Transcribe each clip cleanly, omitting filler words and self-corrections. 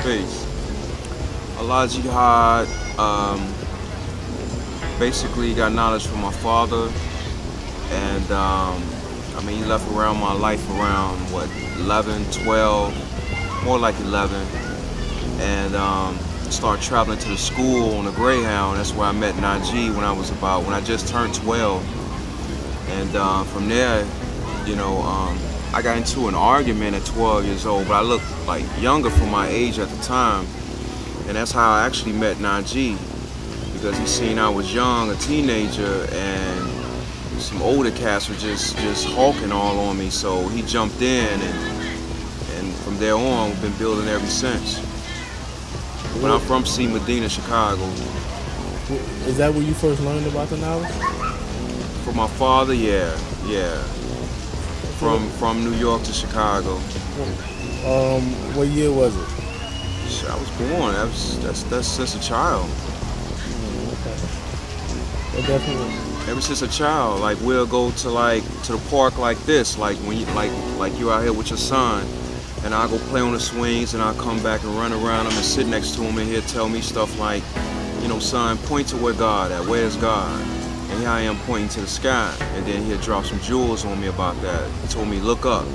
Peace. Allah Jihad, basically got knowledge from my father, and I mean, he left around my life around, what, 11, 12, more like 11, and started traveling to the school on a Greyhound. That's where I met Najee when I just turned 12, and from there, you know, I got into an argument at 12 years old, but I looked like younger for my age at the time, and that's how I actually met Najee, because he seen I was young, a teenager, and some older cats were just hawking all on me, so he jumped in, and from there on, we've been building ever since. But I'm from Medina, Chicago. Is that where you first learned about the knowledge? From my father, yeah. From New York to Chicago. What year was it? I was born. That's since a child. Okay. Definitely. Ever since a child, like we'll go to the park like this, like when you like you out here with your son, and I'll go play on the swings, and I'll come back and run around him and sit next to him, and he'll tell me stuff like, you know, son, point to where God at. Where's God? And here I am pointing to the sky, and then he'll drop some jewels on me about that. He told me, look up.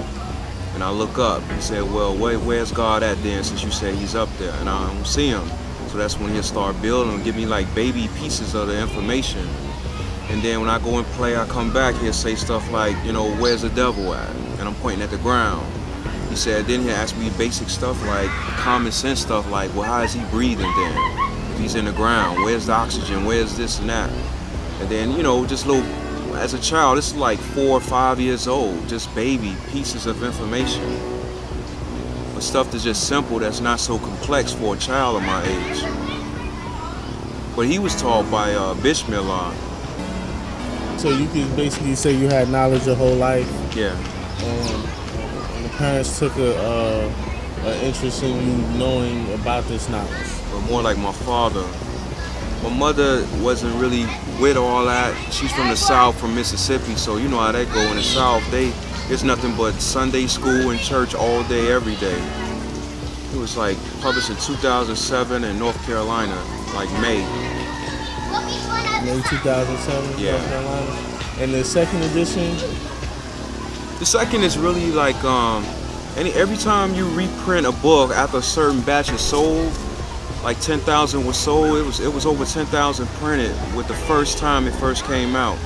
And I look up. He said, well, where's God at then, since you say he's up there? And I don't see him. So that's when he'll start building and give me like baby pieces of the information. And then when I go and play, I come back, he'll say stuff like, you know, where's the devil at? And I'm pointing at the ground. He said, then he'll ask me basic stuff like common sense stuff like, well, how is he breathing then? If he's in the ground, where's the oxygen? Where's this and that? And then, you know, just little, as a child, this is like 4 or 5 years old, just baby pieces of information. But stuff that's just simple, that's not so complex for a child of my age. But he was taught by Bismillah. So you could basically say you had knowledge your whole life? Yeah. And the parents took an interest in you knowing about this knowledge? But more like my father. My mother wasn't really with all that. She's from the South, from Mississippi, so you know how they go in the South. There's nothing but Sunday school and church all day, every day. It was like published in 2007 in North Carolina, like May. May 2007, yeah. North Carolina. And the second edition? The second is really like, every time you reprint a book after a certain batch is sold, like 10,000 was sold, it was over 10,000 printed with the first time it first came out.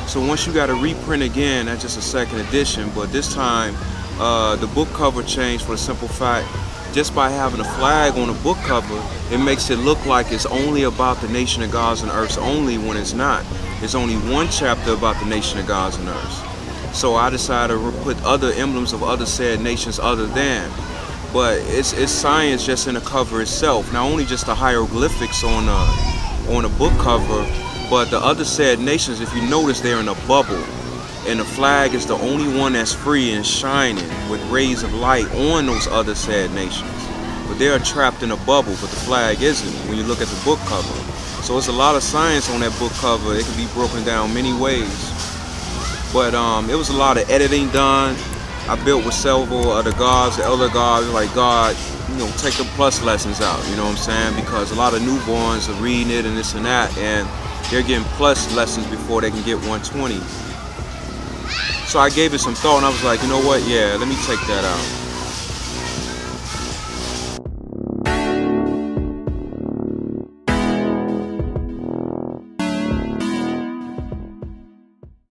So once you got a reprint again, that's just a second edition, but this time the book cover changed for the simple fact, just by having a flag on the book cover, it makes it look like it's only about the nation of gods and earths only, when it's not. There's only one chapter about the nation of gods and earths. So I decided to put other emblems of other said nations other than. But it's science just in the cover itself. Not only just the hieroglyphics on the book cover, but the other said nations, if you notice, they're in a bubble. And the flag is the only one that's free and shining with rays of light on those other said nations. But they're trapped in a bubble, but the flag isn't when you look at the book cover. So it's a lot of science on that book cover. It can be broken down many ways. But it was a lot of editing done. I built with several of the gods, the elder gods, like God, you know, take the plus lessons out, you know what I'm saying? Because a lot of newborns are reading it and this and that, and they're getting plus lessons before they can get 120. So I gave it some thought, and I was like, you know what, yeah, let me take that out.